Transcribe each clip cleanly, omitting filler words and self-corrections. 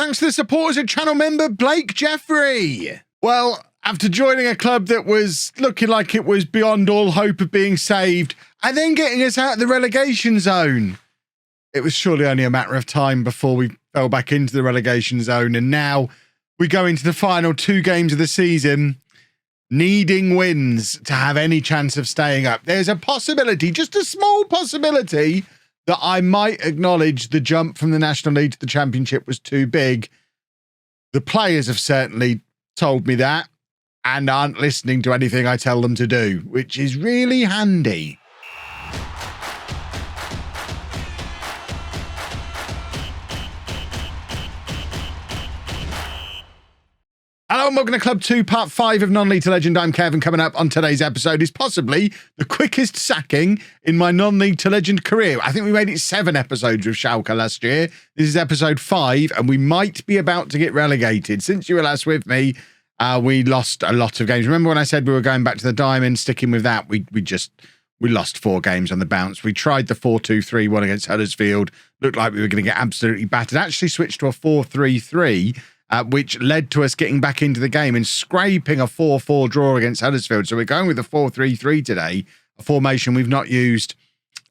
Thanks to the supporters and channel member Blake Jeffrey. Well, after joining a club that was looking like it was beyond all hope of being saved and then getting us out of the relegation zone, it was surely only a matter of time before we fell back into the relegation zone. And now we go into the final 2 games of the season, needing wins to have any chance of staying up. There's a possibility, just a small possibility, that I might acknowledge the jump from the National League to the Championship was too big. The players have certainly told me that and aren't listening to anything I tell them to do, which is really handy. Hello and welcome to Club 2, Part 5 of Non-League to Legend. I'm Kevin. Coming up on today's episode is possibly the quickest sacking in my Non-League to Legend career. I think we made it 7 episodes with Schalke last year. This is episode 5, and we might be about to get relegated. Since you were last with me, we lost a lot of games. Remember when I said we were going back to the Diamond, sticking with that? We lost 4 games on the bounce. We tried the 4-2-3-1 against Huddersfield. Looked like we were going to get absolutely battered. Actually switched to a 4-3-3. Which led to us getting back into the game and scraping a 4-4 draw against Huddersfield. So we're going with the 4-3-3 today, a formation we've not used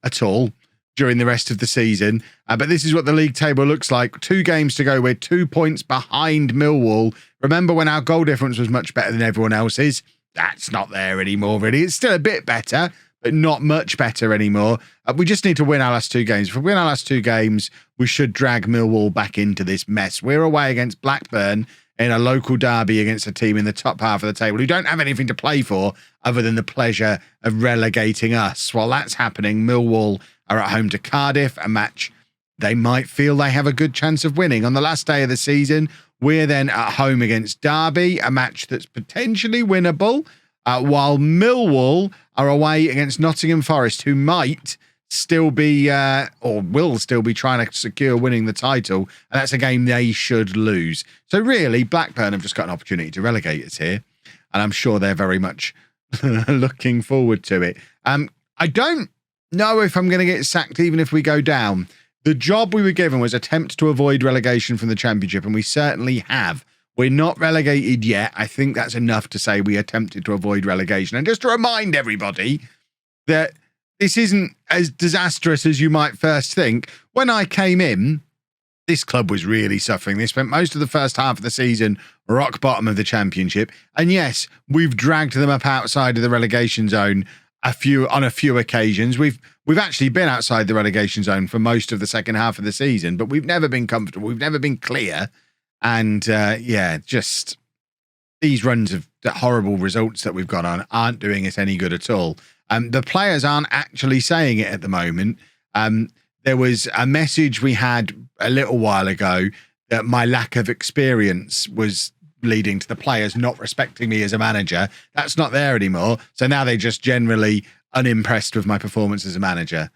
at all during the rest of the season. But this is what the league table looks like. 2 games to go. We're 2 points behind Millwall. Remember when our goal difference was much better than everyone else's? That's not there anymore, really. It's still a bit better, but not much better anymore. We just need to win our last 2 games. If we win our last 2 games, we should drag Millwall back into this mess. We're away against Blackburn in a local derby against a team in the top half of the table who don't have anything to play for other than the pleasure of relegating us. While that's happening, Millwall are at home to Cardiff, a match they might feel they have a good chance of winning. On the last day of the season, we're then at home against Derby, a match that's potentially winnable, while Millwall are away against Nottingham Forest, who might still be, or will still be trying to secure winning the title. And that's a game they should lose. So really, Blackburn have just got an opportunity to relegate us here. And I'm sure they're very much looking forward to it. I don't know if I'm going to get sacked even if we go down. The job we were given was attempt to avoid relegation from the Championship, and we certainly have. We're not relegated yet. I think that's enough to say we attempted to avoid relegation. And just to remind everybody that this isn't as disastrous as you might first think. When I came in, this club was really suffering. They spent most of the first half of the season rock bottom of the Championship. And yes, we've dragged them up outside of the relegation zone on a few occasions. We've actually been outside the relegation zone for most of the second half of the season, but we've never been comfortable. We've never been clear. And yeah, just these runs of the horrible results that we've got on aren't doing us any good at all. The players aren't actually saying it at the moment. There was a message we had a little while ago that my lack of experience was leading to the players not respecting me as a manager. That's not there anymore. So now they're just generally unimpressed with my performance as a manager,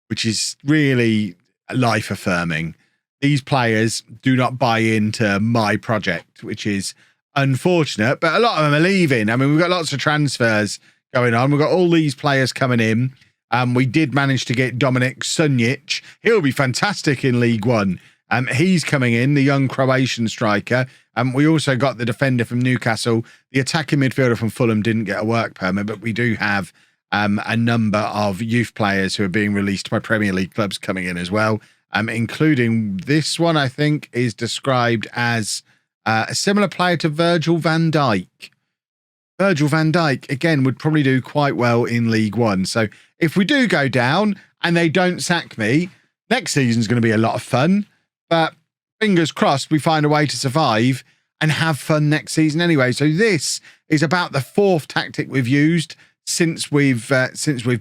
which is really life affirming. These players do not buy into my project, which is unfortunate, but a lot of them are leaving. I mean, we've got lots of transfers going on. We've got all these players coming in. We did manage to get Dominik Sunjic. He'll be fantastic in League One. He's coming in, the young Croatian striker. We also got the defender from Newcastle. The attacking midfielder from Fulham didn't get a work permit, but we do have a number of youth players who are being released by Premier League clubs coming in as well, including this one, I think, is described as a similar player to Virgil van Dijk. Virgil van Dijk, again, would probably do quite well in League One. So if we do go down and they don't sack me, next season's going to be a lot of fun. But fingers crossed we find a way to survive and have fun next season anyway. So this is about the 4th tactic we've used since we've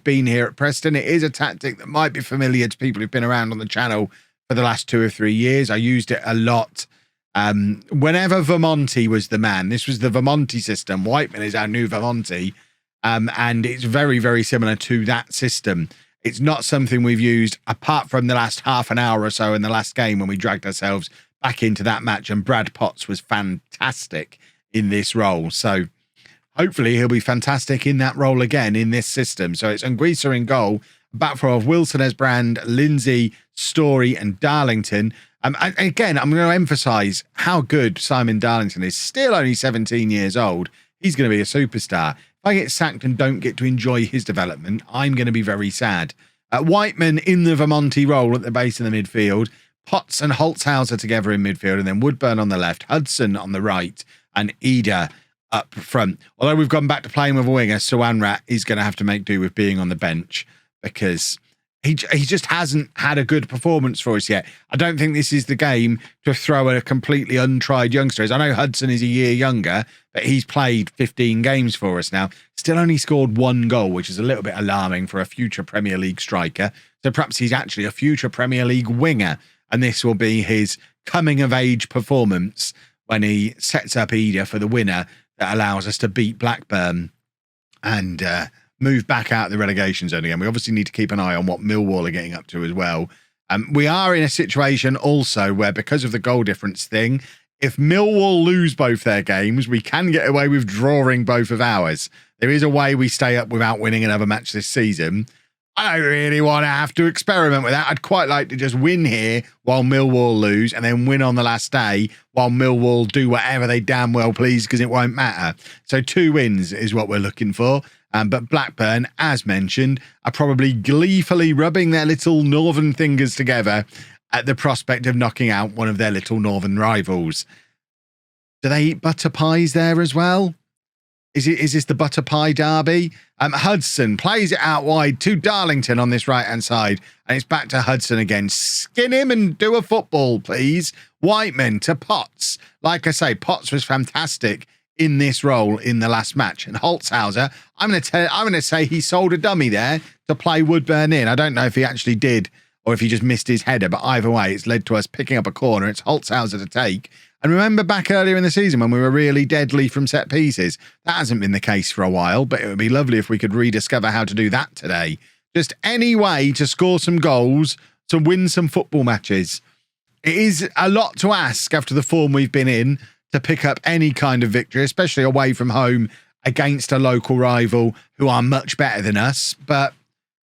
been here at Preston. It is a tactic that might be familiar to people who've been around on the channel for the last 2 or 3 years. I used it a lot whenever Vermonti was the man. This was the Vermonti system. Whiteman is our new Vermonti, and it's very, very similar to that system. It's not something we've used apart from the last half an hour or so in the last game when we dragged ourselves back into that match, and Brad Potts was fantastic in this role. So hopefully he'll be fantastic in that role again in this system. So it's Anguissa in goal, back four of Wilson as Brand, Lindsay, Story and Darlington. Again, I'm going to emphasize how good Simon Darlington is. Still only 17 years old. He's going to be a superstar. If I get sacked and don't get to enjoy his development, I'm going to be very sad. Whiteman in the Vermonti role at the base of the midfield. Potts and Holtzhauser together in midfield, and then Woodburn on the left, Hudson on the right, and Ida up front. Although we've gone back to playing with a winger, Sawanrat is going to have to make do with being on the bench because he just hasn't had a good performance for us yet. I don't think this is the game to throw a completely untried youngster. I know Hudson is a year younger, but he's played 15 games for us now. Still only scored 1 goal, which is a little bit alarming for a future Premier League striker. So perhaps he's actually a future Premier League winger, and this will be his coming-of-age performance when he sets up Ida for the winner that allows us to beat Blackburn and move back out of the relegation zone again. We obviously need to keep an eye on what Millwall are getting up to as well. We are in a situation also where, because of the goal difference thing, if Millwall lose both their games, we can get away with drawing both of ours. There is a way we stay up without winning another match this season. I don't really want to have to experiment with that. I'd quite like to just win here while Millwall lose and then win on the last day while Millwall do whatever they damn well please, because it won't matter. So 2 wins is what we're looking for. But Blackburn, as mentioned, are probably gleefully rubbing their little northern fingers together at the prospect of knocking out one of their little northern rivals. Do they eat butter pies there as well? Is this the butter pie derby? Hudson plays it out wide to Darlington on this right-hand side, and it's back to Hudson again. Skin him and do a football, please. Whiteman to Potts. Like I say, Potts was fantastic in this role in the last match. And Holtzhauser, I'm going to say he sold a dummy there to play Woodburn in. I don't know if he actually did or if he just missed his header, but either way, it's led to us picking up a corner. It's Holtzhauser to take. And remember back earlier in the season when we were really deadly from set pieces? That hasn't been the case for a while, but it would be lovely if we could rediscover how to do that today. Just any way to score some goals, to win some football matches. It is a lot to ask after the form we've been in to pick up any kind of victory, especially away from home against a local rival who are much better than us. But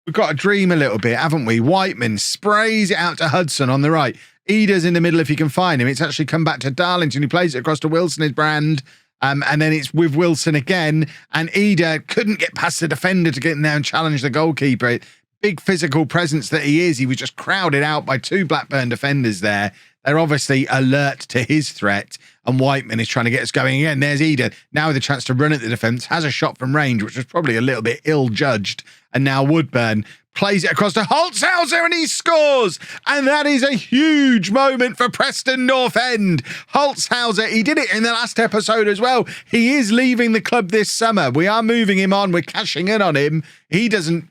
we've got to dream a little bit, haven't we? Whiteman sprays it out to Hudson on the right. Ida's in the middle if he can find him. It's actually come back to Darlington, who plays it across to Wilson, his brand. And then it's with Wilson again. And Ida couldn't get past the defender to get in there and challenge the goalkeeper. Big physical presence that he is. He was just crowded out by 2 Blackburn defenders there. They're obviously alert to his threat. And Whiteman is trying to get us going again. There's Ida. Now with a chance to run at the defence. Has a shot from range, which was probably a little bit ill-judged. And now Woodburn plays it across to Holtzhauser and he scores. And that is a huge moment for Preston North End. Holtzhauser, he did it in the last episode as well. He is leaving the club this summer. We are moving him on. We're cashing in on him. The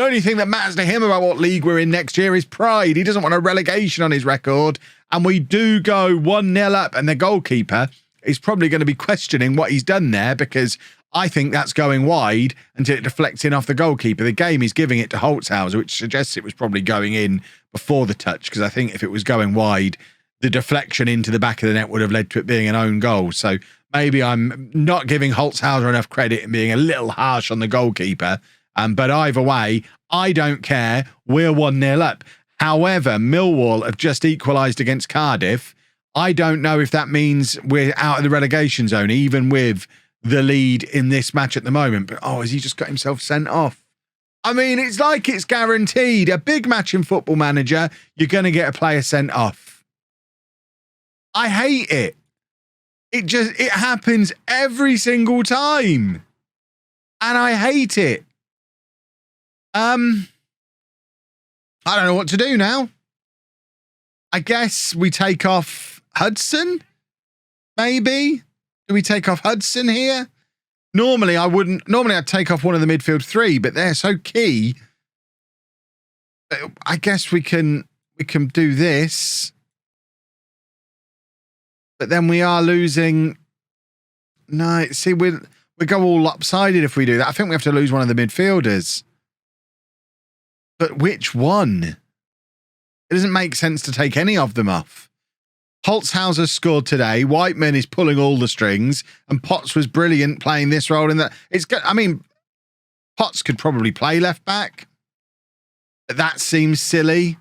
only thing that matters to him about what league we're in next year is pride. He doesn't want a relegation on his record. And we do go 1-0 up. And the goalkeeper is probably going to be questioning what he's done there, because I think that's going wide until it deflects in off the goalkeeper. The game is giving it to Holtzhauser, which suggests it was probably going in before the touch, because I think if it was going wide, the deflection into the back of the net would have led to it being an own goal. So maybe I'm not giving Holtzhauser enough credit and being a little harsh on the goalkeeper. But either way, I don't care. We're 1-0 up. However, Millwall have just equalised against Cardiff. I don't know if that means we're out of the relegation zone, even with the lead in this match at the moment. But, has he just got himself sent off? I mean, it's like it's guaranteed. A big match in Football Manager, you're going to get a player sent off. I hate it. It happens every single time. And I hate it. I don't know what to do now. I guess we take off Hudson? Maybe? Do we take off Hudson here? Normally, I wouldn't. Normally, I'd take off one of the midfield 3, but they're so key. I guess we can do this. But then we are losing. No, see, we go all lopsided if we do that. I think we have to lose one of the midfielders. But which one? It doesn't make sense to take any of them off. Holtzhauser scored today. Whiteman is pulling all the strings, and Potts was brilliant playing this role in that. It's good. I mean, Potts could probably play left back. But that seems silly.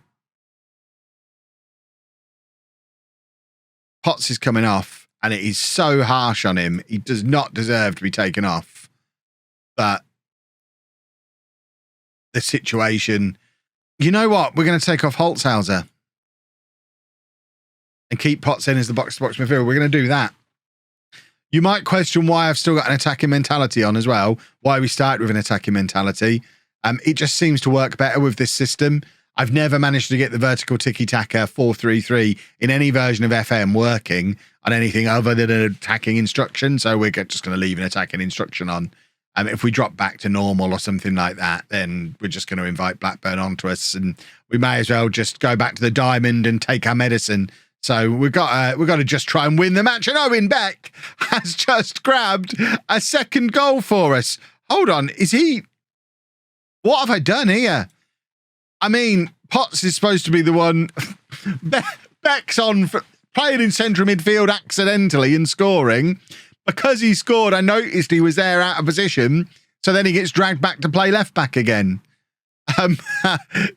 Potts is coming off, and it is so harsh on him. He does not deserve to be taken off. But the situation, you know what? We're going to take off Holzhauser and keep Potts in as the box-to-box midfielder. We're going to do that. You might question why I've still got an attacking mentality on as well, why we started with an attacking mentality. It just seems to work better with this system. I've never managed to get the vertical tiki-taka 4-3-3 in any version of FM working on anything other than an attacking instruction, so we're just going to leave an attacking instruction on. If we drop back to normal or something like that, then we're just going to invite Blackburn onto us, and we may as well just go back to the diamond and take our medicine. So we've got to just try and win the match. And Owen Beck has just grabbed a second goal for us. Hold on, is he? What have I done here? I mean, Potts is supposed to be the one. Beck's on for playing in central midfield accidentally and scoring. Because he scored, I noticed he was there out of position. So then he gets dragged back to play left back again.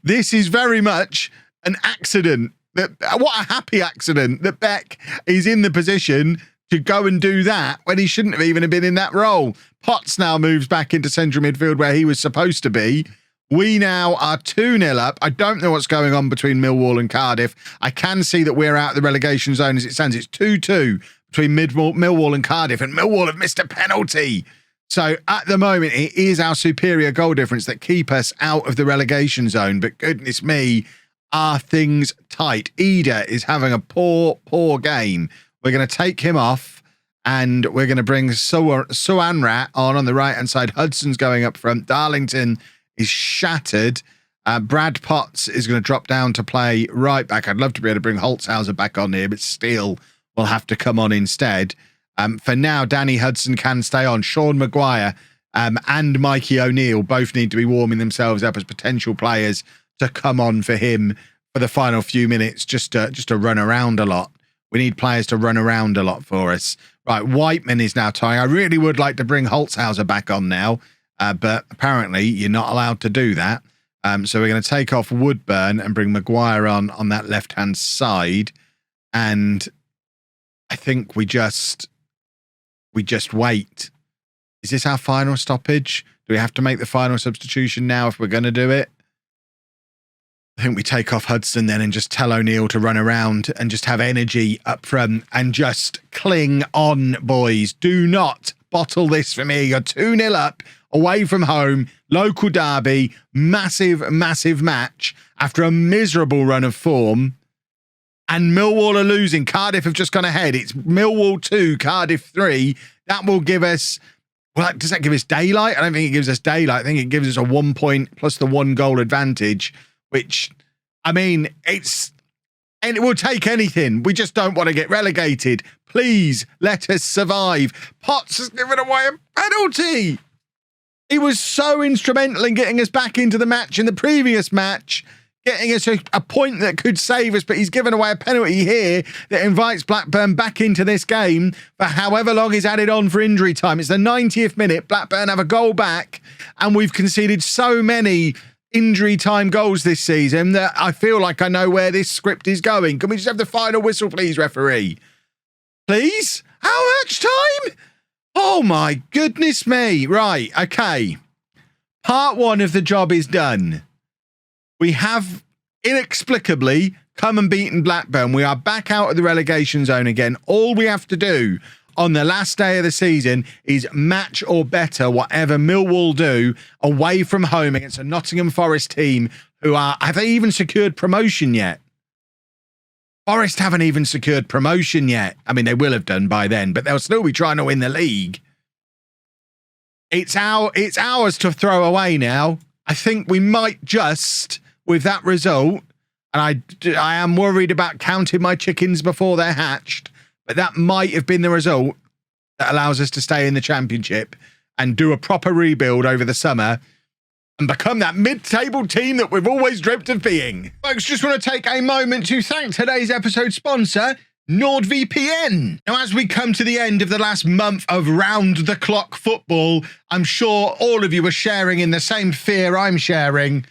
This is very much an accident. What a happy accident that Beck is in the position to go and do that when he shouldn't have even been in that role. Potts now moves back into central midfield where he was supposed to be. We now are 2-0 up. I don't know what's going on between Millwall and Cardiff. I can see that we're out of the relegation zone as it stands. It's 2-2 between Millwall and Cardiff, and Millwall have missed a penalty. So at the moment, it is our superior goal difference that keep us out of the relegation zone. But goodness me, are things tight. Ida is having a poor game. We're going to take him off, and we're going to bring Suanrat on the right-hand side. Hudson's going up front. Darlington is shattered. Brad Potts is going to drop down to play right back. I'd love to be able to bring Holzhauser back on here, but still will have to come on instead. For now, Danny Hudson can stay on. Sean Maguire and Mikey O'Neill both need to be warming themselves up as potential players to come on for him for the final few minutes, just to run around a lot. We need players to run around a lot for us. Right, Whiteman is now tying. I really would like to bring Holzhauser back on now, but apparently you're not allowed to do that. So we're going to take off Woodburn and bring Maguire on that left-hand side. And I think we just wait. Is this our final stoppage? Do we have to make the final substitution now if we're going to do it? I think we take off Hudson then and just tell O'Neill to run around and just have energy up front and just cling on, boys. Do not bottle this for me. You're 2-0 up, away from home, local derby, massive, massive match after a miserable run of form. And Millwall are losing. Cardiff have just gone ahead. It's Millwall 2, Cardiff 3. That will give us, well, does that give us daylight? I don't think it gives us daylight. I think it gives us a 1 point plus the 1 goal advantage, which, I mean, and it will take anything. We just don't want to get relegated. Please let us survive. Potts has given away a penalty. He was so instrumental in getting us back into the match in the previous match, getting us a point that could save us, but he's given away a penalty here that invites Blackburn back into this game for however long he's added on for injury time. It's the 90th minute. Blackburn have a goal back, and we've conceded so many injury time goals this season that I feel like I know where this script is going. Can we just have the final whistle, please, referee? Please? How much time? Oh my goodness me. Right, okay. Part 1 of the job is done. We have inexplicably come and beaten Blackburn. We are back out of the relegation zone again. All we have to do on the last day of the season is match or better whatever Millwall do away from home against a Nottingham Forest team who have they even secured promotion yet? Forest haven't even secured promotion yet. I mean, they will have done by then, but they'll still be trying to win the league. It's ours to throw away now. I think we might just, with that result, and I am worried about counting my chickens before they're hatched, but that might have been the result that allows us to stay in the Championship and do a proper rebuild over the summer and become that mid-table team that we've always dreamt of being. Folks, just want to take a moment to thank today's episode sponsor, NordVPN. Now, as we come to the end of the last month of round-the-clock football, I'm sure all of you are sharing in the same fear I'm sharing.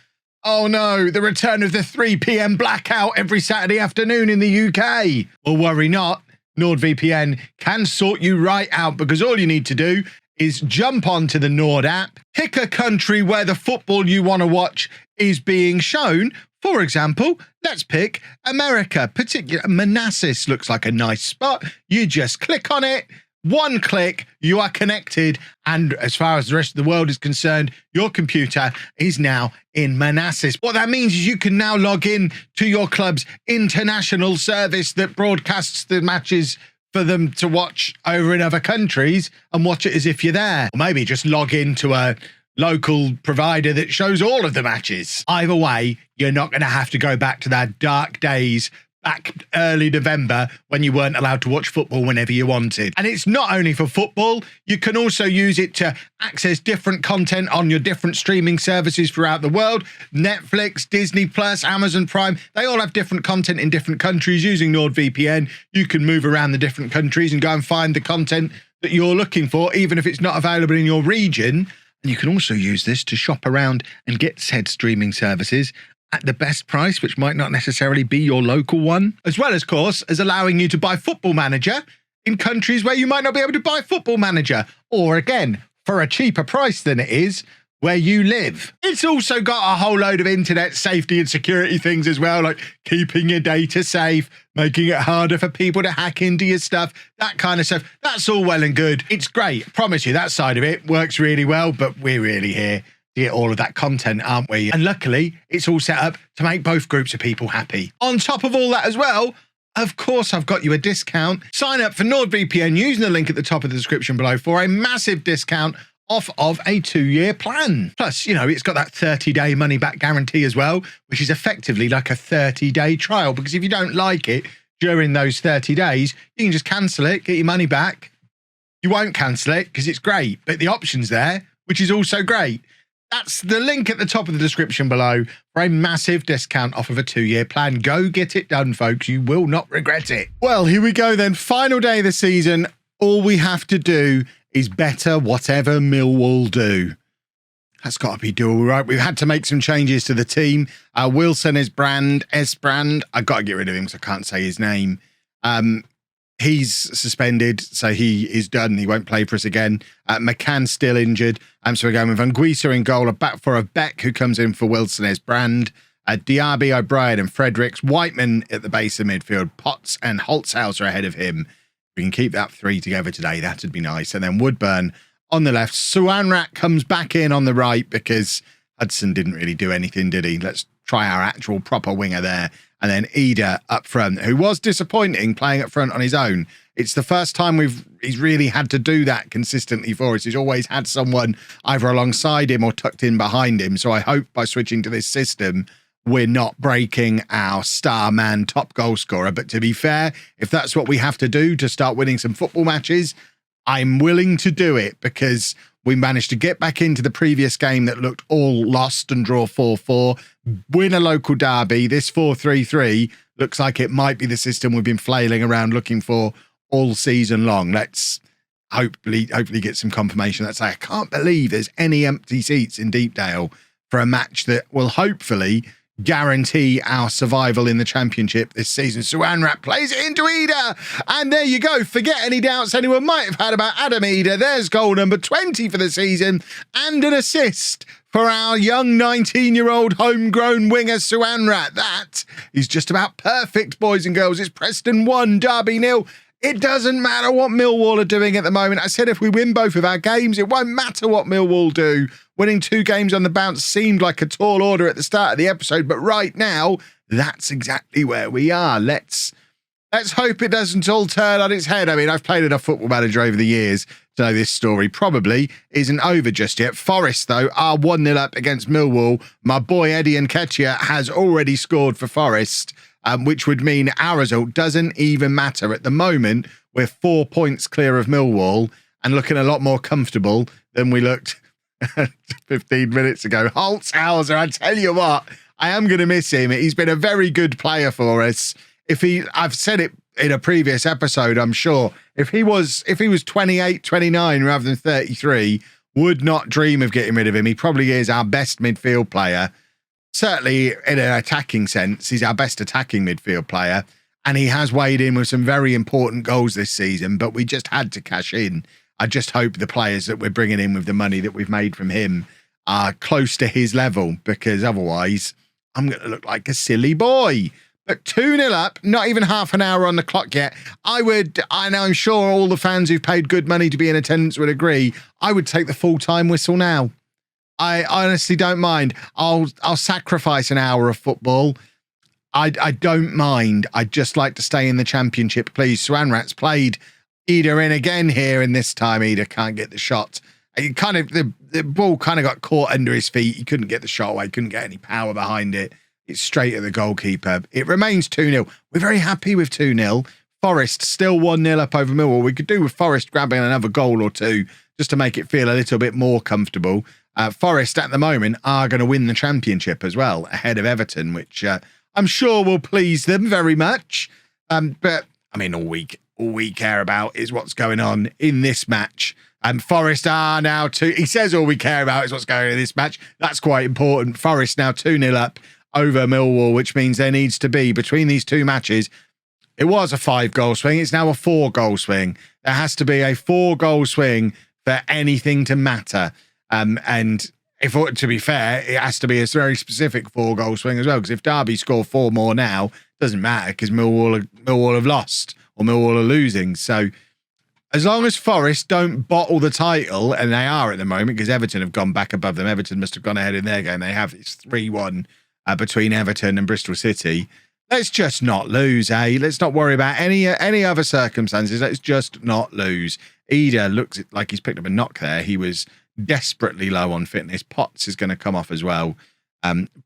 Oh no, the return of the 3 PM blackout every Saturday afternoon in the UK. Well, worry not. NordVPN can sort you right out, because all you need to do is jump onto the Nord app, pick a country where the football you want to watch is being shown. For example, let's pick America. Manassas looks like a nice spot. You just click on it. One click, you are connected. And as far as the rest of the world is concerned, your computer is now in Manassas. What that means is you can now log in to your club's international service that broadcasts the matches for them to watch over in other countries and watch it as if you're there. Or maybe just log into a local provider that shows all of the matches. Either way, you're not going to have to go back to that dark days back early November when you weren't allowed to watch football whenever you wanted. And it's not only for football, you can also use it to access different content on your different streaming services throughout the world. Netflix, Disney Plus, Amazon Prime, they all have different content in different countries. Using NordVPN, you can move around the different countries and go and find the content that you're looking for, even if it's not available in your region. And you can also use this to shop around and get said streaming services at the best price, which might not necessarily be your local one, as well as, of course, as allowing you to buy Football Manager in countries where you might not be able to buy Football Manager, or again, for a cheaper price than it is where you live. It's also got a whole load of internet safety and security things as well, like keeping your data safe, making it harder for people to hack into your stuff, that kind of stuff. That's all well and good. It's great. I promise you, that side of it works really well, but we're really here to get all of that content, aren't we? And luckily, it's all set up to make both groups of people happy. On top of all that as well, of course, I've got you a discount. Sign up for NordVPN using the link at the top of the description below for a massive discount off of a 2-year plan. Plus, you know, it's got that 30-day money-back guarantee as well, which is effectively like a 30-day trial, because if you don't like it during those 30 days, you can just cancel it, get your money back. You won't cancel it because it's great, but the option's there, which is also great. That's the link at the top of the description below for a massive discount off of a 2-year plan. Go get it done, folks. You will not regret it. Well, here we go then. Final day of the season. All we have to do is better whatever Millwall do. That's got to be doable, right? We've had to make some changes to the team. Wilson is Esbrand. I've got to get rid of him because I can't say his name. He's suspended, so he is done. He won't play for us again. McCann's still injured. So we're going with Anguissa in goal, a back for a Beck, who comes in for Wilson Esbrand. Diaby, O'Brien and Fredericks. Whiteman at the base of midfield. Potts and Holtzhaus are ahead of him. We can keep that 3 together today. That would be nice. And then Woodburn on the left. Suanrat comes back in on the right because Hudson didn't really do anything, did he? Let's try our actual proper winger there. And then Ida up front, who was disappointing playing up front on his own. It's the first time he's really had to do that consistently for us. He's always had someone either alongside him or tucked in behind him. So I hope by switching to this system, we're not breaking our star man top goal scorer. But to be fair, if that's what we have to do to start winning some football matches, I'm willing to do it, because we managed to get back into the previous game that looked all lost and draw 4-4, win a local derby. This 4-3-3 looks like it might be the system we've been flailing around looking for all season long. Let's hopefully get some confirmation. Let's say, I can't believe there's any empty seats in Deepdale for a match that will hopefully guarantee our survival in the championship this season. Suanrat plays it into Ida, and there you go. Forget any doubts anyone might have had about Adam Ida. There's goal number 20 for the season and an assist for our young 19-year-old homegrown winger Suanrat. That is just about perfect, boys and girls. It's Preston 1, Derby 0. It doesn't matter what Millwall are doing at the moment. I said if we win both of our games, it won't matter what Millwall do. Winning 2 games on the bounce seemed like a tall order at the start of the episode, but right now, that's exactly where we are. Let's hope it doesn't all turn on its head. I mean, I've played enough Football Manager over the years to know this story probably isn't over just yet. Forest, though, are 1-0 up against Millwall. My boy Eddie Nketiah has already scored for Forest, which would mean our result doesn't even matter. At the moment, we're 4 points clear of Millwall and looking a lot more comfortable than we looked 15 minutes ago. Holtzhauser, I tell you what, I am going to miss him. He's been a very good player for us. I've said it in a previous episode, I'm sure, if he was 28, 29 rather than 33, would not dream of getting rid of him. He probably is our best midfield player. Certainly in an attacking sense, he's our best attacking midfield player. and he has weighed in with some very important goals this season, but we just had to cash in. I just hope the players that we're bringing in with the money that we've made from him are close to his level, because otherwise I'm going to look like a silly boy. But 2-0 up, not even half an hour on the clock yet. I know I'm sure all the fans who've paid good money to be in attendance would agree, I would take the full-time whistle now. I honestly don't mind. I'll sacrifice an hour of football. I don't mind. I'd just like to stay in the championship, please. Swanrat's played Ida in again here, and this time Ida can't get the shot. The ball kind of got caught under his feet. He couldn't get the shot away, couldn't get any power behind it. It's straight at the goalkeeper. It remains 2-0. We're very happy with 2-0. Forest still 1-0 up over Millwall. We could do with Forest grabbing another goal or two just to make it feel a little bit more comfortable. Forest at the moment are going to win the championship as well, ahead of Everton, which I'm sure will please them very much. But I mean, all we care about is what's going on in this match. Forest are now he says all we care about is what's going on in this match. That's quite important. Forest now 2-0 up over Millwall, which means there needs to be, between these two matches, it was a 5-goal swing. It's now a 4-goal swing. There has to be a 4-goal swing for anything to matter. And to be fair, it has to be a very specific 4-goal swing as well, because if Derby score 4 more now, it doesn't matter, because Millwall have lost, or Millwall are losing. So as long as Forest don't bottle the title, and they are at the moment, because Everton have gone back above them. Everton must have gone ahead in their game. They have. It's 3-1 between Everton and Bristol City. Let's just not lose, eh? Let's not worry about any other circumstances. Let's just not lose. Ida looks like he's picked up a knock there. He was desperately low on fitness. Potts is going to come off as well.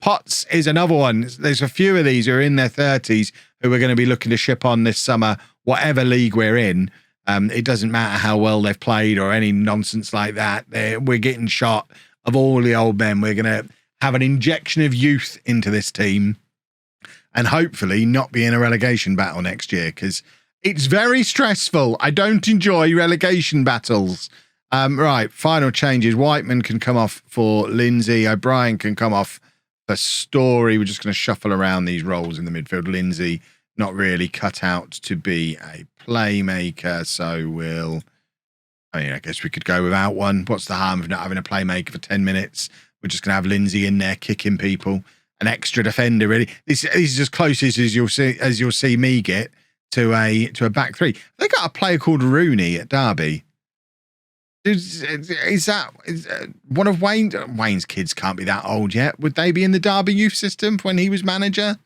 Potts is another one. There's a few of these who are in their 30s who are going to be looking to ship on this summer, whatever league we're in. It doesn't matter how well they've played or any nonsense like that. We're getting shot of all the old men. We're going to have an injection of youth into this team and hopefully not be in a relegation battle next year, because it's very stressful. I don't enjoy relegation battles. Right, final changes. Whiteman can come off for Lindsay. O'Brien can come off for Story. We're just going to shuffle around these roles in the midfield. Lindsay not really cut out to be a playmaker, so I guess we could go without one. What's the harm of not having a playmaker for 10 minutes? We're just going to have Lindsay in there kicking people. An extra defender, really. This is as close as you'll see me get to a back three. They got a player called Rooney at Derby. Is that one of Wayne's kids? Can't be that old yet. Would they be in the Derby youth system when he was manager?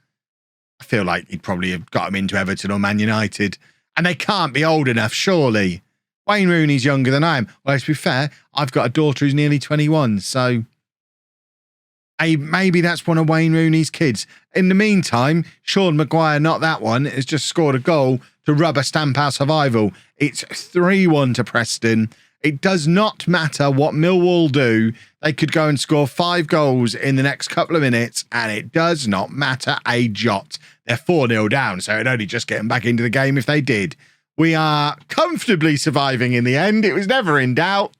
I feel like he'd probably have got him into Everton or Man United, and they can't be old enough, surely. Wayne Rooney's younger than I am. Well, to be fair, I've got a daughter who's nearly 21, so maybe that's one of Wayne Rooney's kids. In the meantime, Sean Maguire, not that one, has just scored a goal to rubber stamp our survival. It's 3-1 to Preston. It does not matter what Millwall do. They could go and score 5 goals in the next couple of minutes, and it does not matter a jot. They're 4-0 down, so it'd only just get them back into the game if they did. We are comfortably surviving in the end. It was never in doubt.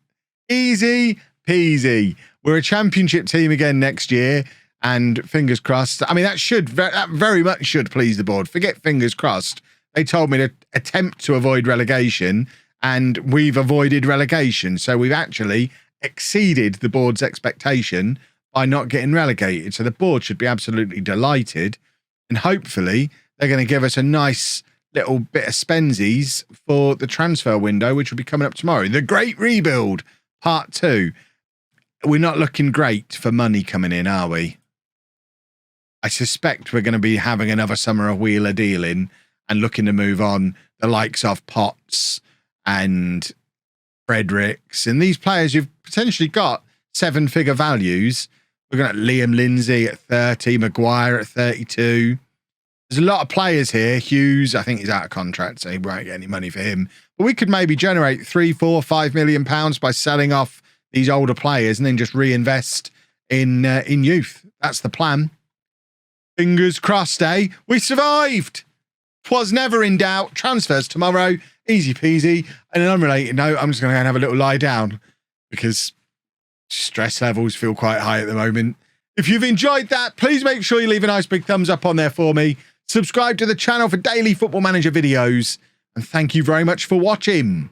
Easy peasy. We're a championship team again next year, and fingers crossed. I mean, that very much should please the board. Forget fingers crossed. They told me to attempt to avoid relegation, and we've avoided relegation. So we've actually exceeded the board's expectation by not getting relegated. So the board should be absolutely delighted, and hopefully they're going to give us a nice little bit of spensies for the transfer window, which will be coming up tomorrow. The Great Rebuild, Part 2. We're not looking great for money coming in, are we? I suspect we're going to be having another summer of wheeler dealing and looking to move on the likes of Potts and Fredericks and these players who've potentially got 7-figure values. We're going to Liam Lindsay at 30, Maguire at 32. There's a lot of players here. Hughes, I think he's out of contract, so he won't get any money for him. But we could maybe generate 3, 4, 5 million pounds by selling off these older players and then just reinvest in youth. That's the plan. Fingers crossed, eh? We survived. 'Twas never in doubt. Transfers tomorrow. Easy peasy. And an unrelated note, I'm just going to go and have a little lie down because stress levels feel quite high at the moment. If you've enjoyed that, please make sure you leave a nice big thumbs up on there for me. Subscribe to the channel for daily Football Manager videos. And thank you very much for watching.